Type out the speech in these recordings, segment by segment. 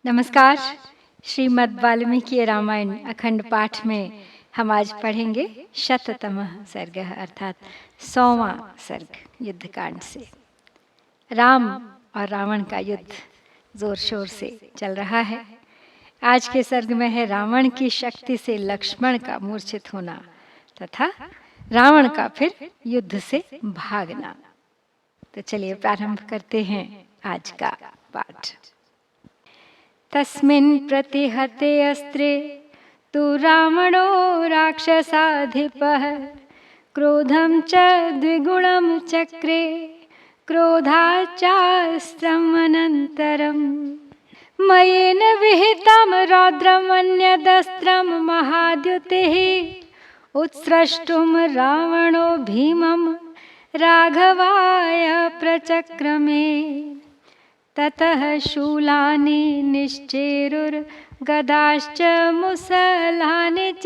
नमस्कार। श्रीमद् वाल्मीकि रामायण अखंड पाठ में हम आज पढ़ेंगे शततमः सर्ग अर्थात 100वां सर्ग युद्धकांड से। राम और रावण का युद्ध जोर शोर से चल रहा है। आज के सर्ग में है रावण की शक्ति से लक्ष्मण का मूर्छित होना तथा रावण का फिर युद्ध से भागना। तो चलिए प्रारंभ करते हैं आज का पाठ। तस्मिन् प्रतिहते अस्त्रे तु रावणो राक्षसाधिपः क्रोधं च द्विगुणं चक्रे क्रोधाच्चास्त्रम् अनन्तरम् मयेन विहितं रौद्रमन्यदस्त्रं महाद्युतिः उत्स्रष्टुं रावणो भीमं राघवाय प्रचक्रमे ततः शूलानि निश्चेरुर्गदाश्च मुसलानि च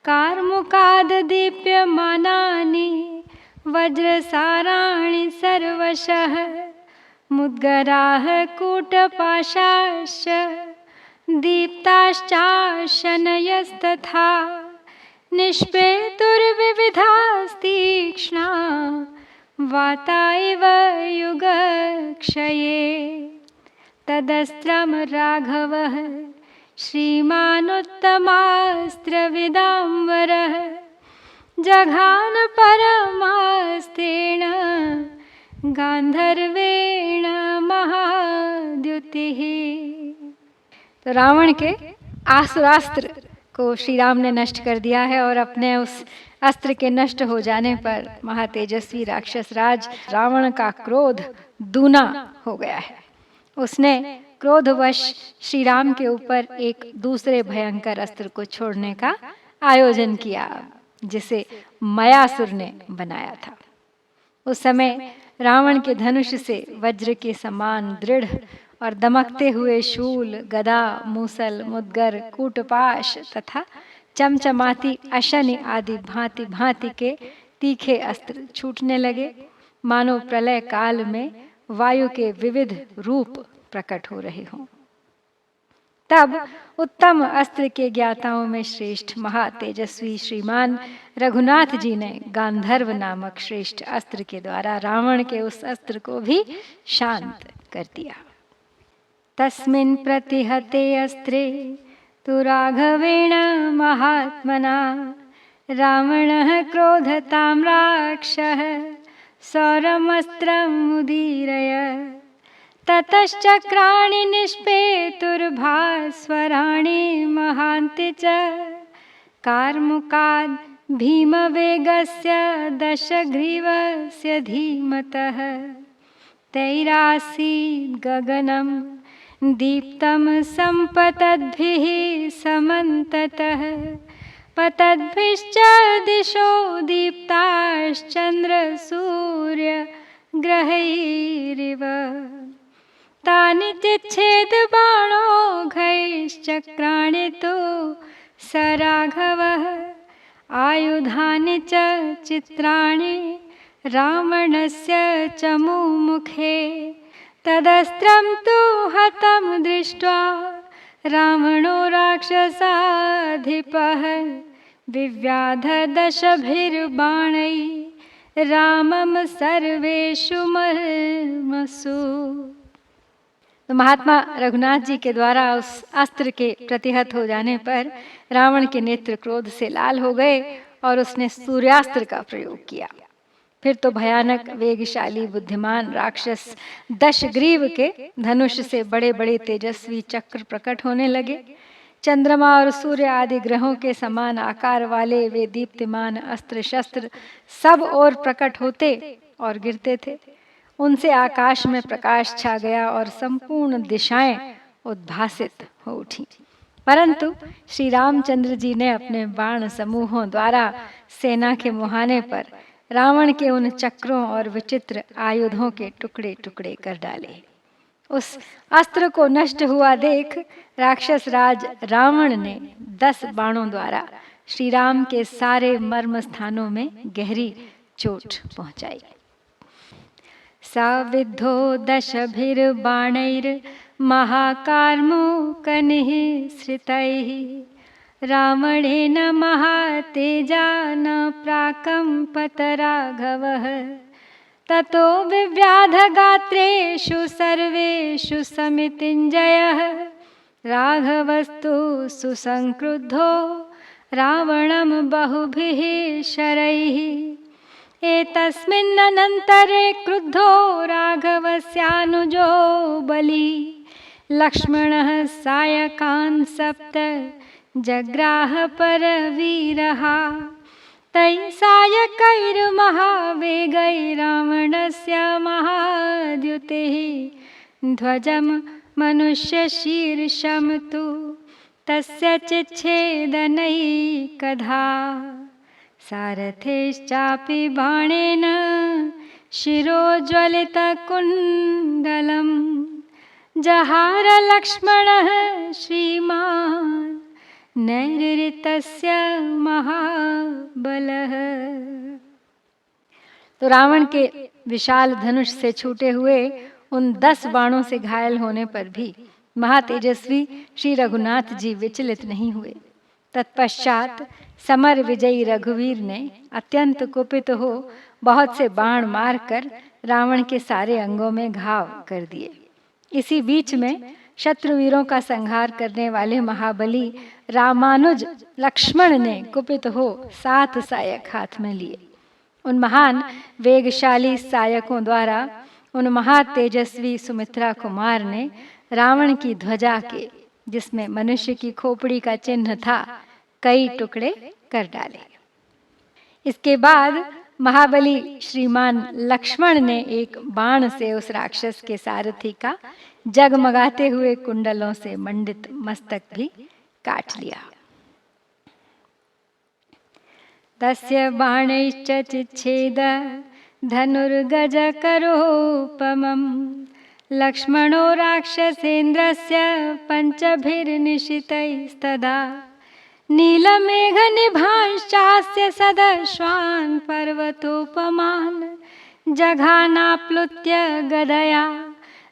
कार्मुकाददीप्यमानानि वज्रसाराणि सर्वशः मुद्गराः कूटपाशाश्च दीप्ताश्चाशनयस्तथा निष्पेतुर्विविधास्तीक्ष्णा वाता इव युगक्षये तदस्त्रं राघवः श्रीमानुत्तमास्त्रविदाम्बरः जघान परमास्त्रेण गांधर्वेण महाद्युतिः। तो रावण के आसुरास्त्र को श्री राम ने नष्ट कर दिया है और अपने उस अस्त्र के नष्ट हो जाने पर महातेजस्वी राक्षस राज रावण का क्रोध दूना हो गया है। उसने क्रोधवश श्री राम के ऊपर एक दूसरे भयंकर अस्त्र को छोड़ने का आयोजन किया जिसे मयासुर ने बनाया था। उस समय रावण के धनुष से वज्र के समान दृढ़ और दमकते हुए शूल, गदा, मूसल, मुद्गर, कूटपाश तथा चमचमाती अशनि आदि भांति भांति के तीखे अस्त्र छूटने लगे, मानो प्रलय काल में वायु के विविध रूप प्रकट हो रहे हों। तब उत्तम अस्त्र के ज्ञाताओं में श्रेष्ठ महातेजस्वी श्रीमान रघुनाथ जी ने गांधर्व नामक श्रेष्ठ अस्त्र के द्वारा रावण के उस अस्त्र को भी शांत कर दिया। तस्मिन् प्रतिहते अस्त्रे तु राघवेण महात्मना रावणः क्रोधतां राक्षः सौरमस्त्रमुदीरय ततश्चक्राणि निष्पेतुर्भास्वराणि महान्ति च कार्मुकाद् भीमवेगस्य दशग्रीवस्य धीमतः तैरासीद् गगनं दीप्तं सम्पतद्भिः समन्ततः पतद्भिश्च दिशो दीप्ताश्चन्द्रसूर्यग्रहैरिव तानि चिच्छेदबाणौघैश्चक्राणि तु स राघवः आयुधानि च चित्राणि रावणस्य च मुमुखे तदस्त्रं तु हतं दृष्ट्वा रावणो राक्षसाधिपः विव्याध दशभिर्बाणैः रामं सर्वेषु मर्मसु। तो महात्मा रघुनाथ जी के द्वारा उस अस्त्र के प्रतिहत हो जाने पर रावण के नेत्र क्रोध से लाल हो गए और उसने सूर्यास्त्र का प्रयोग किया। फिर तो भयानक वेगशाली बुद्धिमान राक्षस दशग्रीव के धनुष से बड़े बड़े तेजस्वी चक्र प्रकट होने लगे। चंद्रमा और सूर्य आदि ग्रहों के समान आकार वाले वे दीप्तिमान अस्त्र शस्त्र सब ओर प्रकट होते और गिरते थे। उनसे आकाश में प्रकाश छा गया और संपूर्ण दिशाएं उद्भासित हो उठी। परंतु श्री रामचंद्र जी ने अपने बाण समूहों द्वारा सेना के मुहाने पर रावण के उन चक्रों और विचित्र आयुधों के टुकड़े टुकड़े कर डाले। उस अस्त्र को नष्ट हुआ देख राक्षस राज रावण ने 10 बाणों द्वारा श्री राम के सारे मर्म स्थानों में गहरी चोट पहुंचाई। सा विद्धो दशभिर्बाणैर्महाकार्मुकनिः श्रितैः रावणेन महातेजा न प्राकम्पत राघवः ततो विव्याधगात्रेषु सर्वेषु समितिञ्जयः राघवस्तु सुसंक्रुद्धो रावणं बहुभिः शरैः एतस्मिन्नन्तरे क्रुद्धो राघवस्यानुजो बली लक्ष्मणः सायकान् सप्त जग्राह परवीरः तैः सायकैर्महावेगैरावणस्य महाद्युतिः ध्वजं मनुष्यशीर्षं तु तस्य चिच्छेदनैकधा सारथेश्चापि बाणेन शिरोज्वलितकुण्डलं जहार लक्ष्मणः श्रीमान् नैरृतस्य महाबलः। तो रावण के विशाल धनुष से छूटे हुए उन 10 बाणों से घायल होने पर भी महातेजस्वी श्री रघुनाथ जी विचलित नहीं हुए। तत्पश्चात समर विजयी रघुवीर ने अत्यंत कुपित हो बहुत से बाण मारकर रावण के सारे अंगों में घाव कर दिए। इसी बीच में शत्रुवीरों का संहार करने वाले महाबली रामानुज लक्ष्मण ने कुपित हो 7 सायक हाथ में लिए। उन महान वेगशाली सायकों द्वारा उन महातेजस्वी सुमित्रा कुमार ने रावण की ध्वजा के, जिसमें मनुष्य की खोपड़ी का चिन्ह था, कई टुकड़े कर डाले। इसके बाद महाबली श्रीमान लक्ष्मण ने एक बाण से उस राक्षस के सारथी का जगमगाते हुए कुंडलों से मंडित मस्तक भी काट लिया। तस्य बाणैश्च चिच्छेद धनुर्गजकरोपमं लक्ष्मणो राक्षसेन्द्रस्य पञ्चभिर्निशितैस्तदा नीलमेघनिभांश्चास्य सदश्वान् पर्वतोपमान् जघानाप्लुत्य गदया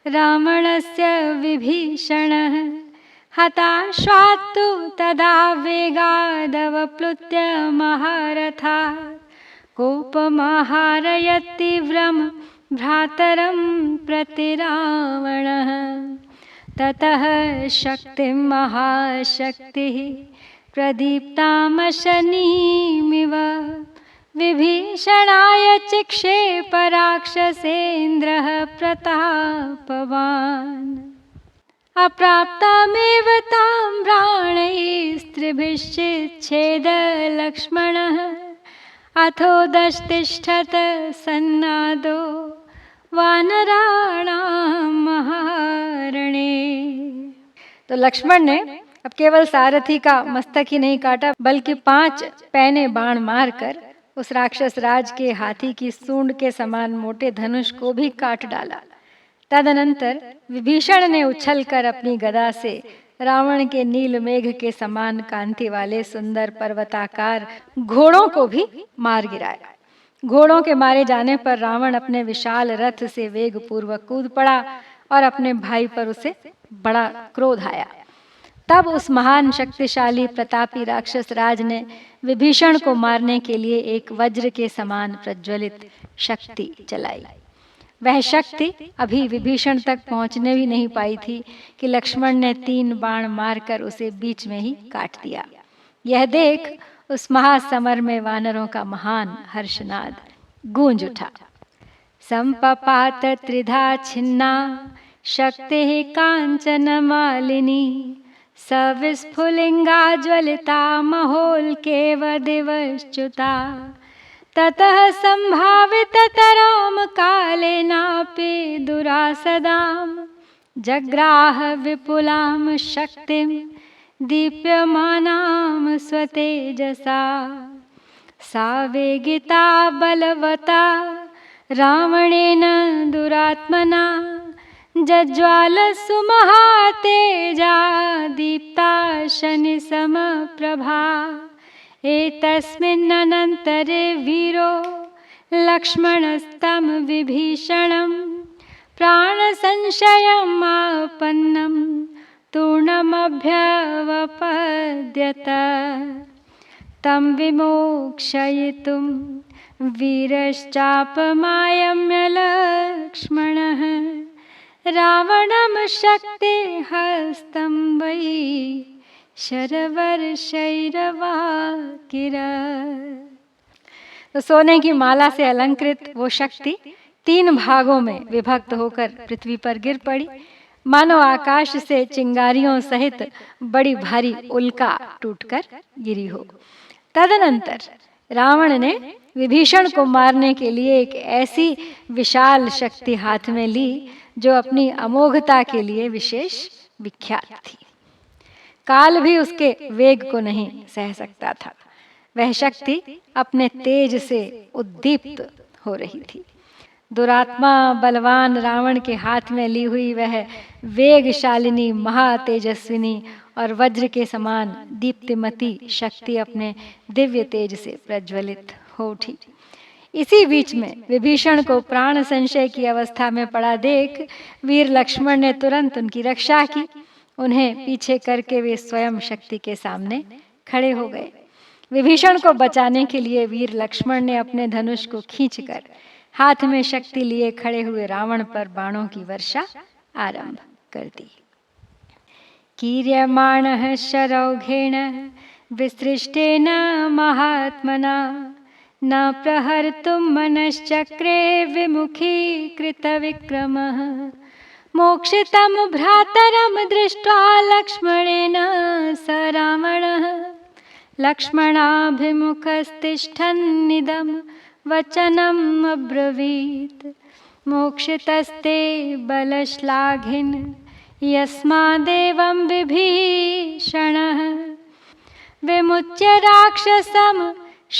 रावणस्य विभीषणः हताश्वात्तु तदा वेगादवप्लुत्य महारथात् कोपमाहारयत्तीव्रं भ्रातरं प्रति रावणः ततः शक्तिं महाशक्तिः प्रदीप्तामशनीमिव विभीषणाय चिक्षेप राक्षसेन्द्रः प्रतापवान् अप्राप्तामेव तां प्राणैस्त्रिभिश्चिच्छेद लक्ष्मणः अथोदतिष्ठत सन्नादो वानराणां महारणे। तो लक्ष्मण ने अब केवल सारथी का मस्तक ही नहीं काटा, बल्कि 5 पैने बाण मारकर उस राक्षस राज के हाथी की सूंड के समान मोटे धनुष को भी काट डाला। तदनंतर विभीषण ने उछलकर अपनी गदा से रावण के नील मेघ के समान कांति वाले सुंदर पर्वताकार घोड़ों को भी मार गिराया। घोड़ों के मारे जाने पर रावण अपने विशाल रथ से वेग पूर्वक कूद पड़ा और अपने भाई पर उसे बड़ा क्रोध आया। तब उस महान शक्तिशाली प्रतापी राक्षस राज ने विभीषण को मारने के लिए एक वज्र के समान प्रज्वलित शक्ति चलाई। वह शक्ति अभी विभीषण तक पहुंचने भी नहीं पाई थी कि लक्ष्मण ने 3 बाण मारकर उसे बीच में ही काट दिया। यह देख उस महासमर में वानरों का महान हर्षनाद गूंज उठा। संपपात त्रिधा छिन्ना शक्ति कांचन मालिनी सविस्फुलिंगा ज्वलिता महोल्केव दिवश्च्युता ततः संभाविततरां कालेनापि दुरासदां जग्राह विपुलां शक्तिं दीप्यमानां स्वतेजसा सा वेगिता बलवता रावणेन दुरात्मना जज्ज्वालसु महातेजा दीप्ता शनिसमप्रभा एतस्मिन्नन्तरे वीरो लक्ष्मणस्तं विभीषणं प्राणसंशयमापन्नं तूर्णमभ्यवपद्यत तं विमोक्षयितुं वीरश्चापमायम्य लक्ष्मणः रावणं शक्तिहस्तं वै शरवर्षैरवाकिरत्। तो सोने की माला से अलंकृत वो शक्ति 3 भागों में विभक्त होकर पृथ्वी पर गिर पड़ी, मानो आकाश से चिंगारियों सहित बड़ी भारी उल्का टूटकर गिरी हो। तदनंतर रावण ने विभीषण को मारने के लिए एक ऐसी विशाल शक्ति हाथ में ली जो अपनी अमोघता के लिए विशेष विख्यात थी। काल भी उसके वेग को नहीं सह सकता था। वह शक्ति अपने तेज से उद्दीप्त हो रही थी। दुरात्मा बलवान रावण के हाथ में ली हुई वह वेगशालिनी महातेजस्विनी और वज्र के समान दीप्तिमती शक्ति अपने दिव्य तेज से प्रज्वलित हो उठी। इसी बीच में विभीषण को प्राण संशय की अवस्था में पड़ा देख वीर लक्ष्मण ने तुरंत उनकी रक्षा की। उन्हें पीछे करके वे स्वयं शक्ति के सामने खड़े हो गए। विभीषण को बचाने के लिए वीर लक्ष्मण ने अपने धनुष को खींचकर हाथ में शक्ति लिए खड़े हुए रावण पर बाणों की वर्षा आरंभ कर दी। कीर्यमाणः शरौघेण विसृष्टेन महात्मना न प्रहर्तुं मनश्चक्रे विमुखीकृतविक्रमः मोक्षितं भ्रातरं दृष्ट्वा लक्ष्मणेन स रावणः लक्ष्मणाभिमुखस्तिष्ठन्निदं वचनम् अब्रवीत् मोक्षितस्ते बलश्लाघिन् यस्मादेवं विभीषणः विमुच्य राक्षसं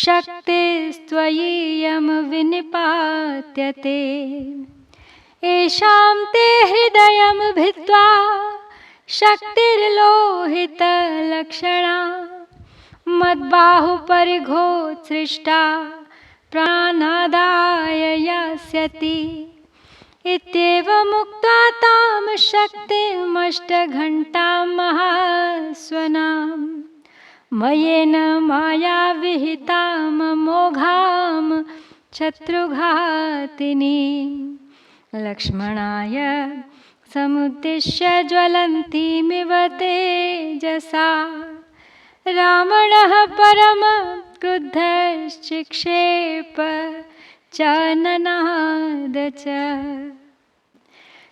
शक्तिस्त्वयीयं विनिपात्यते येषां ते हृदयं भित्त्वा शक्तिर्लोहितलक्षणा मद्बाहुपरिघोत्सृष्टा प्राणादाय यास्यति इत्येवमुक्त्वा तां शक्तिमष्टघण्टां महास्वनां मयेन मायाविहितां मोघां शत्रुघातिनीं लक्ष्मणाय समुद्दिश्य ज्वलन्तीमिव तेजसा रावणः परम क्रुद्धश्चिक्षेप च ननाद च।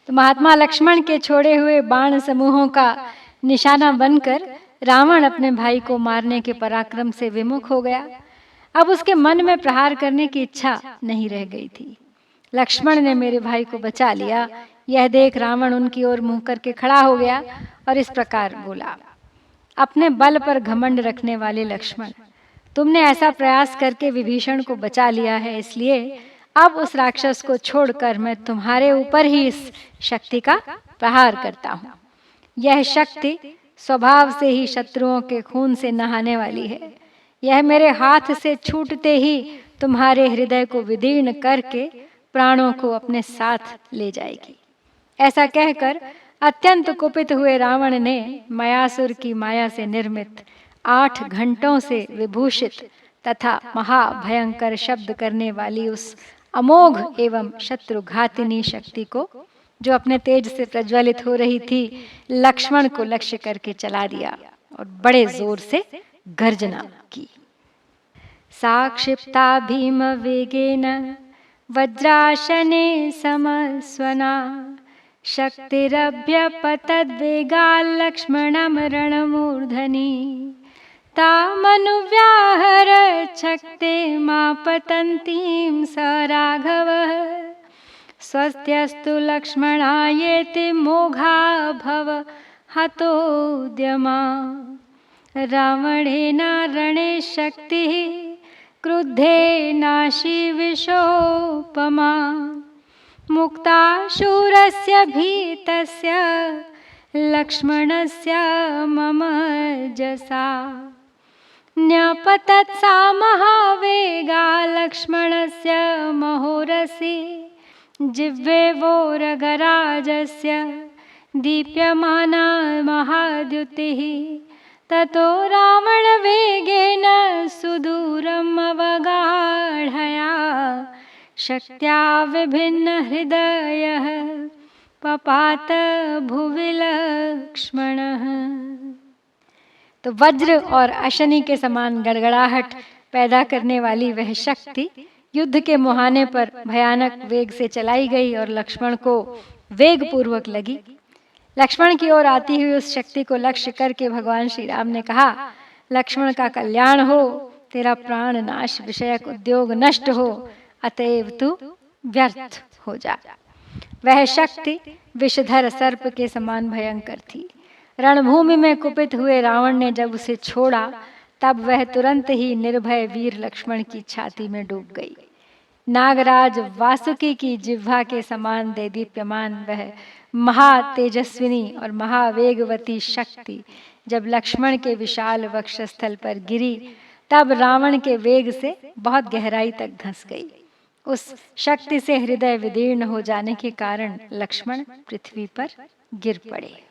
तो महात्मा लक्ष्मण के छोड़े हुए बाण समूहों का निशाना बनकर रावण अपने भाई को मारने के पराक्रम से विमुख हो गया। अब उसके मन में प्रहार करने की इच्छा नहीं रह गई थी। लक्ष्मण ने मेरे भाई को बचा लिया, यह देख रावण उनकी ओर मुंह करके खड़ा हो गया और इस प्रकार बोला, अपने बल पर घमंड रखने वाले लक्ष्मण, तुमने ऐसा प्रयास करके विभीषण को बचा लिया है, इसलिए अब उस राक्षस को छोड़कर मैं तुम्हारे ऊपर ही इस शक्ति का प्रहार करता हूँ। यह शक्ति स्वभाव से ही शत्रुओं के खून से नहाने वाली है। यह मेरे हाथ से छूटते ही तुम्हारे हृदय को विदीर्ण करके प्राणों को अपने साथ ले जाएगी। ऐसा कहकर अत्यंत कुपित हुए रावण ने मयासुर की माया से निर्मित 8 घंटों से विभूषित तथा महाभयंकर शब्द करने वाली उस अमोघ एवं शत्रुघातिनी शक्ति को, जो अपने तेज से प्रज्वलित हो रही थी, लक्ष्मण को लक्ष्य करके चला दिया और बड़े जोर से गर्जना की। साक्षिप्ता भीम वेगेन वज्राशने समस्वना शक्तिरभ्यपतद्वेगाल्लक्ष्मणं रणमूर्धनि तामनुव्याहर शक्तिमापतन्तीं स राघवः स्वस्त्यस्तु लक्ष्मणायेति मोघा भव हतोद्यमा रावणेन रणे शक्तिः क्रुद्धेनाशी विशोपमा मुक्ता शूरस्य भीतस्य लक्ष्मणस्य मम जसा न्यपतत् सा महावेगा लक्ष्मणस्य महोरसि जिह्वे वोरगराजस्य दीप्यमाना महाद्युतिः ततो रावणवेगेन सुदूरम् अवगाढया शक्त्या विभिन्नहृदयः पपात भुवि लक्ष्मणः। तो वज्र और अशनि के समान गड़गड़ाहट पैदा करने वाली वह शक्ति युद्ध के मुहाने पर भयानक वेग से चलाई गई और लक्ष्मण को वेग पूर्वक लगी। लक्ष्मण की ओर आती हुई उस शक्ति को लक्ष्य करके भगवान श्री राम ने कहा, लक्ष्मण का कल्याण हो, तेरा प्राण नाश विषयक उद्योग नष्ट हो, अतएव तू व्यर्थ हो जा। वह शक्ति विषधर सर्प के समान भयंकर थी। रणभूमि में कुपित हुए रावण ने जब उसे छोड़ा तब वह तुरंत ही निर्भय वीर लक्ष्मण की छाती में डूब गई। नागराज वासुकी की जिह्वा के समान देदीप्यमान वह महातेजस्विनी और महावेगवती शक्ति जब लक्ष्मण के विशाल वक्षस्थल पर गिरी तब रावण के वेग से बहुत गहराई तक धंस गई। उस शक्ति से हृदय विदीर्ण हो जाने के कारण लक्ष्मण पृथ्वी पर गिर पड़े।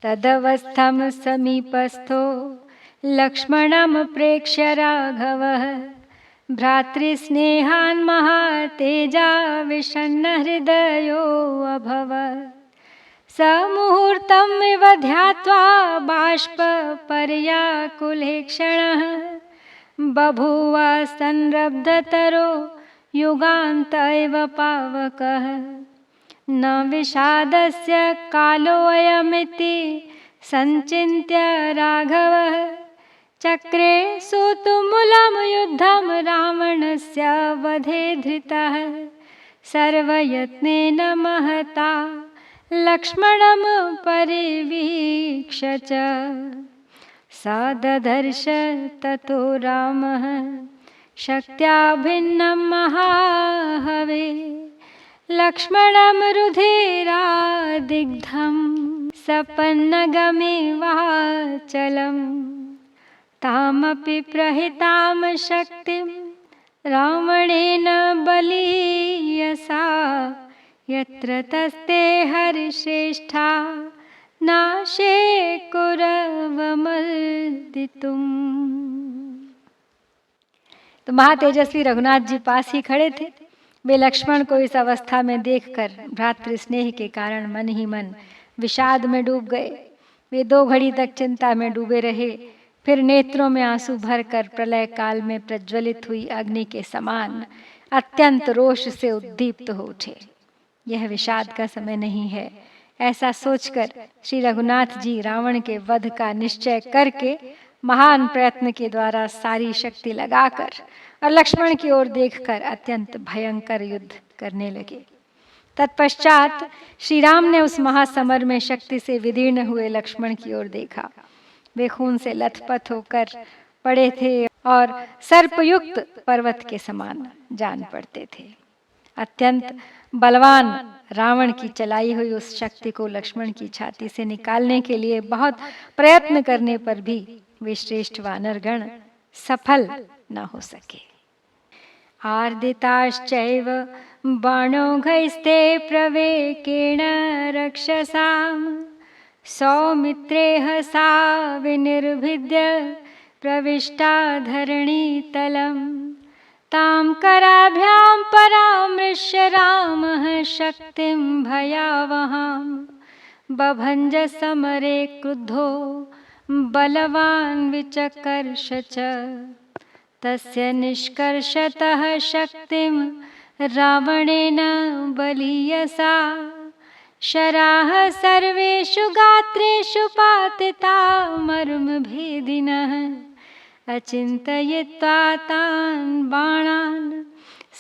तदवस्थं समीपस्थो लक्ष्मणं प्रेक्ष्य राघवः भ्रातृस्नेहान् महातेजा विषण्ण हृदयो अभवत्। स मुहूर्तमिव ध्यात्वा बाष्पपर्याकुलेक्षणः बभूव संरब्धतरो युगान्त इव पावकः। न विषादस्य कालोऽयमिति संचिन्त्य राघवः चक्रे सूतुमूलं युद्धं रावणस्य वधे धृतः। सर्वयत्नेन महता लक्ष्मणं परिवीक्ष्य च स ददर्श ततो रामः शक्त्या भिन्नं महाहवे। लक्ष्मणं रुधिरादिग्धं सपन्नगमिवाचलं तामपि प्रहितां शक्तिं रावणेन बलीयसा। यत्र तस्ते हरिश्रेष्ठा नाशे कुरवमर्दितुम्। तो महातेजस्वी रघुनाथ जी पास ही खड़े थे। वे लक्ष्मण को इस अवस्था में देखकर भ्रातृ स्नेह के कारण मन ही मन विषाद में डूब गए। वे 2 घड़ी तक चिंता में डूबे रहे, फिर नेत्रों में आंसू भरकर प्रलय काल में प्रज्वलित हुई अग्नि के समान अत्यंत रोष से उद्दीप्त हो उठे। यह विषाद का समय नहीं है, ऐसा सोचकर श्री रघुनाथ जी रावण के वध का निश्चय करके महान प्रयत्न के द्वारा सारी शक्ति लगाकर और लक्ष्मण की ओर देखकर अत्यंत भयंकर युद्ध करने लगे। तत्पश्चात श्री राम ने उस महासमर में शक्ति से विदीर्ण हुए लक्ष्मण की ओर देखा। वे खून से लथपथ होकर पड़े थे और सर्पयुक्त पर्वत के समान जान पड़ते थे। अत्यंत बलवान रावण की चलाई हुई उस शक्ति को लक्ष्मण की छाती से निकालने के लिए बहुत प्रयत्न करने पर भी वे श्रेष्ठ वानरगण सफल न हो सके। आर्दिताश्चैव बाणौघैस्ते प्रवेकेण रक्षसां सौमित्रेह सा विनिर्भिद्य प्रविष्टा धरणीतलं। तां कराभ्यां परामृश्य रामः शक्तिं भयावहां बभञ्ज समरे क्रुद्धो बलवान् विचकर्ष च। तस्य निष्कर्षतः शक्तिं रावणेन बलीयसा शराः सर्वेषु गात्रेषु पातिता मर्मभेदिनः। अचिन्तयित्वा तान् बाणान्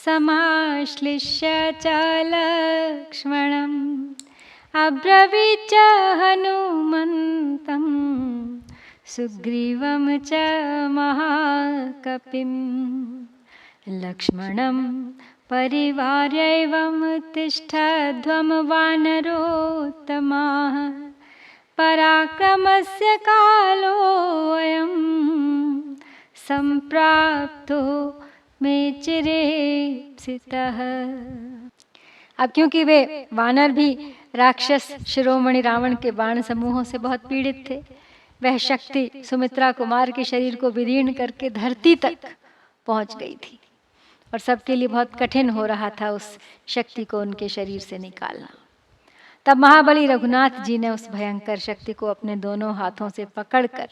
समाश्लिष्य च लक्ष्मणम् अब्रवीच्च हनुमन्तं सुग्रीवं च महाकपिं। लक्ष्मणं परिवार्यैवं तिष्ठध्वं वानरोत्तमाः पराक्रमस्य कालोऽयम् संप्राप्तो मे चिरे स्थितः। अब क्योंकि वे वानर भी राक्षस शिरोमणि रावण के बाण समूहों से बहुत पीड़ित थे, वह शक्ति सुमित्रा कुमार के शरीर को विदीर्ण करके धरती तक पहुंच गई थी और सबके लिए बहुत कठिन हो रहा था उस शक्ति को उनके शरीर से निकालना। तब महाबली रघुनाथ जी ने उस भयंकर शक्ति को अपने दोनों हाथों से पकड़कर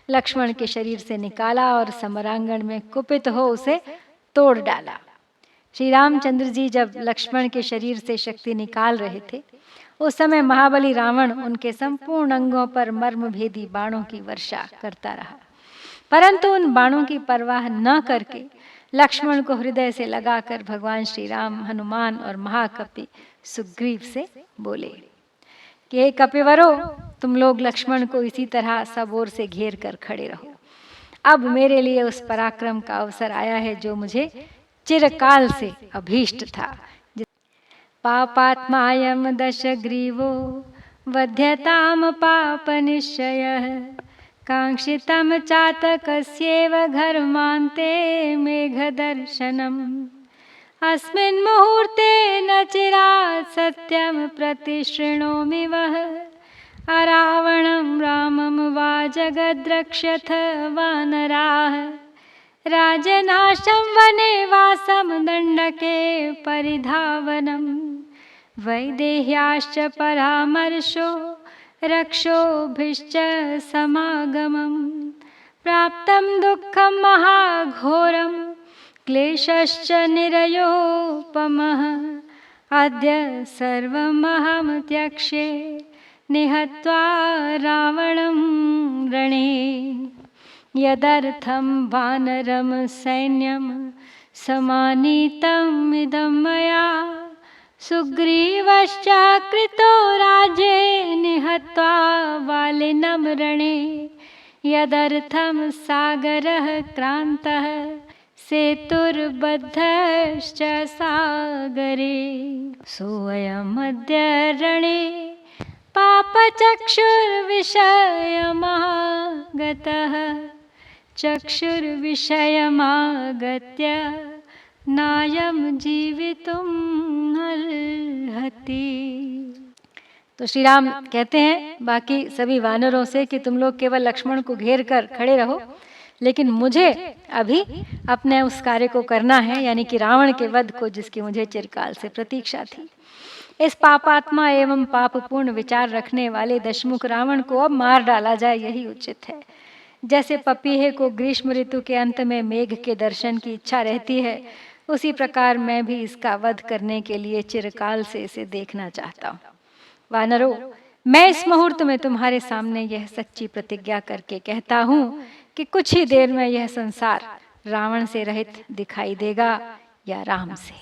लक्ष्मण के शरीर से निकाला और समरांगण में कुपित हो उसे तोड़ डाला। श्री रामचंद्र जी जब लक्ष्मण के शरीर से शक्ति निकाल रहे थे, उस समय महाबली रावण उनके संपूर्ण अंगों पर मर्मभेदी बाणों की वर्षा करता रहा, परंतु उन बाणों की परवाह न करके लक्ष्मण को हृदय से लगाकर भगवान श्री राम, हनुमान और महाकपि सुग्रीव से बोले कि हे कपिवरो, तुम लोग लक्ष्मण को इसी तरह सब ओर से घेर कर खड़े रहो। अब मेरे लिए उस पराक्रम का अवसर आया है जो मुझे चिरकाल से अभीष्ट था। पापात्मायम दशग्रीवो वध्यताम पाप निश्चयः कांक्षितम चातकस्येव घर्मान्ते मेघदर्शनम् अस्मिन् मुहूर्ते न चिरात् सत्यं प्रतिशृणोमि वः अरावणं रामं वा जगद्रक्षथ वानराः राजनाशं वने वासं दण्डके परिधावनं वैदेह्याश्च परामर्शो रक्षोभिश्च समागमं प्राप्तं दुःखं महाघोरं क्लेशश्च निरयोपमः अद्य सर्वमहं त्यक्ष्ये निहत्वा रावणं रणे यदर्थं वानरं सैन्यं समानीतम् इदं मया सुग्रीवश्च कृतो राज्ये निहत्वा वालिनं रणे यदर्थं सागरः क्रान्तः सेतुर्बद्धश्च सागरे सोऽयमद्य रणे पापचक्षुर्विषयमागतः चक्षुर्विषयमागत्य नायं जीवितुम् अर्हति। तो श्री राम कहते हैं बाकी सभी वानरों से कि तुम लोग केवल लक्ष्मण को घेर कर खड़े रहो, लेकिन मुझे अभी अपने उस कार्य को करना है, यानी कि रावण के वध को, जिसकी मुझे चिरकाल से प्रतीक्षा थी। इस पापात्मा एवं पापपूर्ण विचार रखने वाले दशमुख रावण को अब मार डाला जाए, यही उचित है। जैसे पपीहे को ग्रीष्म ऋतु के अंत में मेघ के दर्शन की इच्छा रहती है, उसी प्रकार मैं भी इसका वध करने के लिए चिरकाल से इसे देखना चाहता हूँ। वानरों, मैं इस मुहूर्त में तुम्हारे सामने यह सच्ची प्रतिज्ञा करके कहता हूँ कि कुछ ही देर में यह संसार रावण से रहित दिखाई देगा या राम से।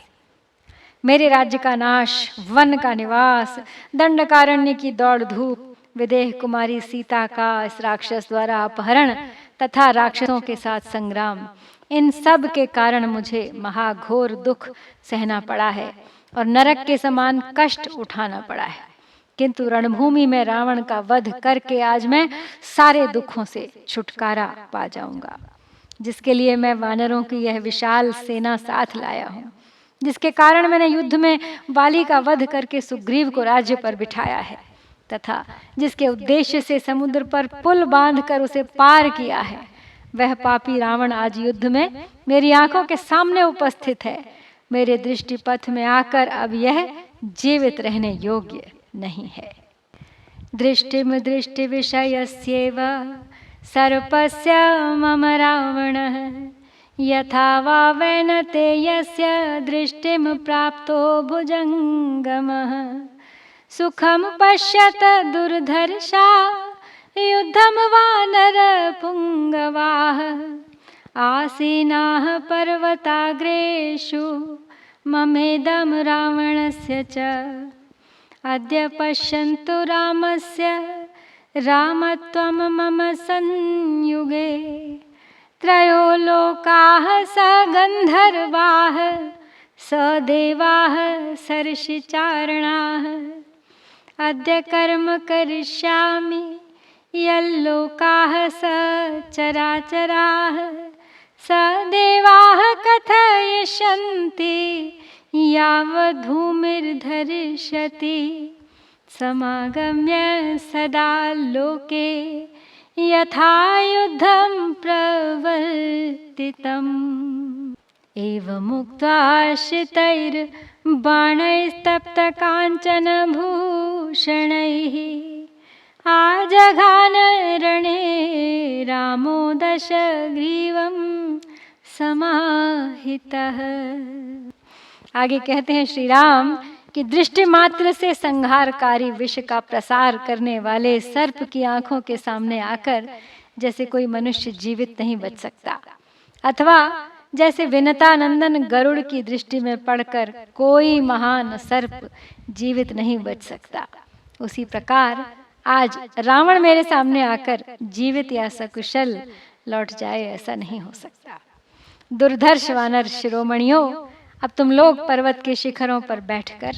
मेरे राज्य का नाश, वन का निवास, दंडकारण्य की दौड़ धूप, विदेह कुमारी सीता का इस राक्षस द्वारा अपहरण तथा राक्षसों के साथ संग्राम, इन सब के कारण मुझे महाघोर दुख सहना पड़ा है और नरक के समान कष्ट उठाना पड़ा है। किंतु रणभूमि में रावण का वध करके आज मैं सारे दुखों से छुटकारा पा जाऊंगा, जिसके लिए मैं वानरों की यह विशाल सेना साथ लाया हूँ, जिसके कारण मैंने युद्ध में वाली का वध करके सुग्रीव को राज्य पर बिठाया है तथा जिसके उद्देश्य से समुद्र पर पुल बांधकर उसे पार किया है, वह पापी रावण आज युद्ध में मेरी आंखों के सामने उपस्थित है। मेरे दृष्टिपथ में आकर अब यह जीवित रहने योग्य नहीं है। दृष्टिम दृष्टि विषयस्येव सर्पस्य मम रावणः यथा वा वैनते यस्य दृष्टिम प्राप्तो भुजंगमः सुखम पश्यत दुर्धर्षा युद्धम वानर पुंगवाः आसीनाः पर्वताग्रेषु ममेदं रावणस्य च अद्य पश्यन्तु रामस्य रामत्वं मम संयुगे त्रयो लोकाः स गन्धर्वाः स देवाः सर्षिचारणाः अद्य कर्म करिष्यामि यल्लोकाः स चराचराः स देवाः कथयिष्यन्ति यावद्धूमिर्धरिष्यति समागम्य सदा लोके यथा युद्धं प्रवर्तितम्। एवमुक्त्वा श्रितैर्बाणैस्तप्तकाञ्चनभूषणैः आजघान रणे रामो दशग्रीवं समाहितः। आगे कहते हैं श्री राम कि दृष्टि मात्र से संहारकारी विष का प्रसार करने वाले सर्प की आंखों के सामने आकर जैसे कोई मनुष्य जीवित नहीं बच सकता, अथवा जैसे विनतानंदन गरुड़ की दृष्टि में पड़कर कोई महान सर्प जीवित नहीं बच सकता, उसी प्रकार आज रावण मेरे सामने आकर जीवित या सकुशल लौट जाए ऐसा नहीं हो सकता। दुर्धर्ष वानर शिरोमणियों, अब तुम लोग पर्वत के शिखरों पर बैठकर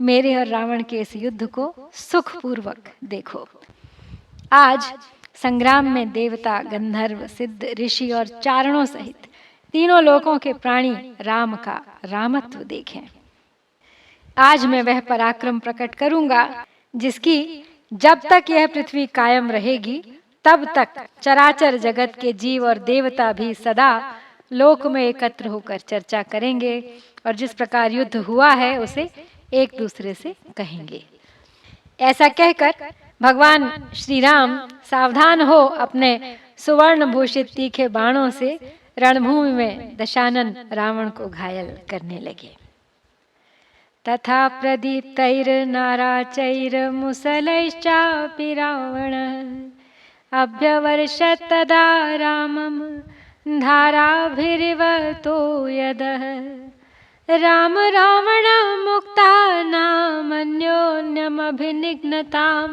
मेरे और रावण के इस युद्ध को सुखपूर्वक देखो। आज संग्राम में देवता, गंधर्व, सिद्ध, ऋषि और चारणों सहित तीनों लोकों के प्राणी राम का रामत्व देखें। आज मैं वह पराक्रम प्रकट करूंगा जिसकी जब तक यह पृथ्वी कायम रहेगी तब तक चराचर जगत के जीव और देवता भी सदा लोक में एकत्र होकर चर्चा करेंगे और जिस प्रकार युद्ध हुआ है उसे एक दूसरे से कहेंगे। ऐसा कहकर भगवान श्री राम सावधान हो अपने सुवर्ण भूषित तीखे बाणों से रणभूमि में दशानन रावण को घायल करने लगे। तथा प्रदीप्तैर्नाराचैर्मुसलैश्चापि रावणः अभ्यवर्षत् तदा रामं धाराभिरिवतो यदः। राम रावण मुक्तानामन्योन्यमभिनिघ्नतां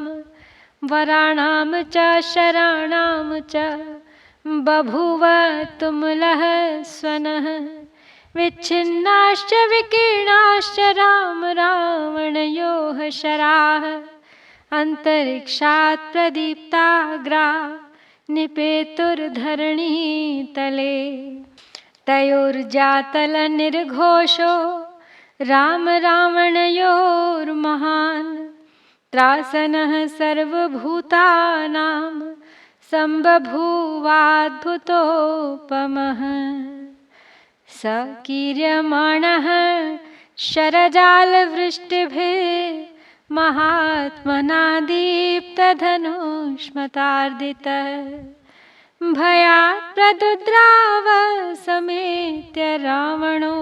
वराणां च शराणां च बभूव तुमुलः स्वनः। विच्छिन्नाश्च विकीर्णाश्च राम रावणयोः शराः अन्तरिक्षात् प्रदीप्ताग्रा निपेतुर्धरणी तले। तयोर्जातलनिर्घोषो राम रावणयोर्महान् त्रासनः सर्वभूतानां सम्बभूवाद्भुतोपमः। स कीर्यमाणः शरजालवृष्टिभिः महात्मना दीप्तधनुष्मतार्दितः। भयात् प्रदुद्राव समेत्य रावणो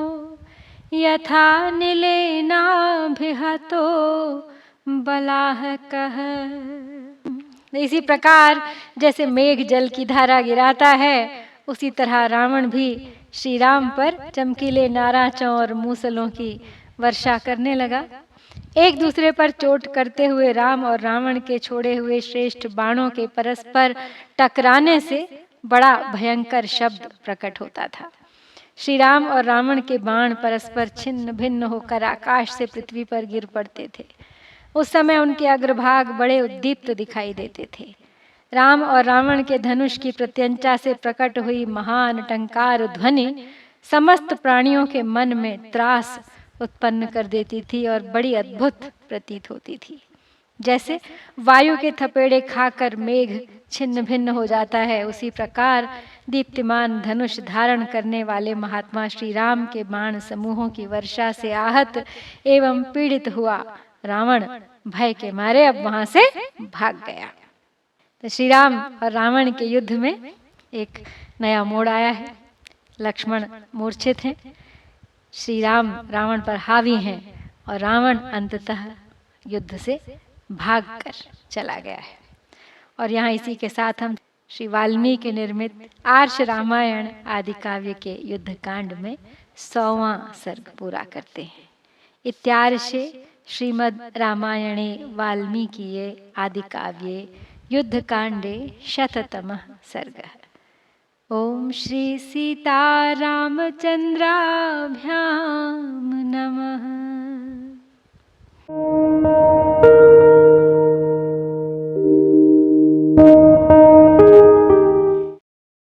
यथा निलेनाभिहतो बलाहकः। इसी प्रकार जैसे मेघ जल की धारा गिराता है उसी तरह रावण भी श्री राम पर चमकीले नाराचों और मूसलों की वर्षा करने लगा। एक दूसरे पर चोट करते हुए राम और रावण के छोड़े हुए श्रेष्ठ बाणों के परस्पर टकराने से बड़ा भयंकर शब्द प्रकट होता था। श्री राम और रावण के बाण परस्पर छिन्न भिन्न होकर आकाश से पृथ्वी पर गिर पड़ते थे। उस समय उनके अग्रभाग बड़े उद्दीप्त दिखाई देते थे। राम और रावण के धनुष की प्रत्यंचा से प्रकट हुई महान टंकार ध्वनि समस्त प्राणियों के मन में त्रास उत्पन्न कर देती थी और बड़ी अद्भुत प्रतीत होती थी। जैसे वायु के थपेड़े खाकर मेघ छिन्न भिन्न हो जाता है, उसी प्रकार दीप्तिमान धनुष धारण करने वाले महात्मा श्री राम के बाण समूहों की वर्षा से आहत एवं पीड़ित हुआ रावण भय के मारे अब वहां से भाग गया। तो श्री राम और रावण के युद्ध में एक नया मोड़ आया है। लक्ष्मण मूर्छित हैं, श्री राम रावण पर हावी हैं और रावण अंततः युद्ध से भागकर चला गया है। और यहाँ इसी के साथ हम श्री वाल्मीकि निर्मित आर्ष रामायण आदि काव्य के युद्ध कांड में 100वां सर्ग पूरा करते हैं। इत्यार्षे श्रीमद् रामायणे वाल्मीकिये आदि काव्ये युद्ध कांडे 100तमः सर्गः। ओम श्री सीतारामचंद्राभ्यां नमः।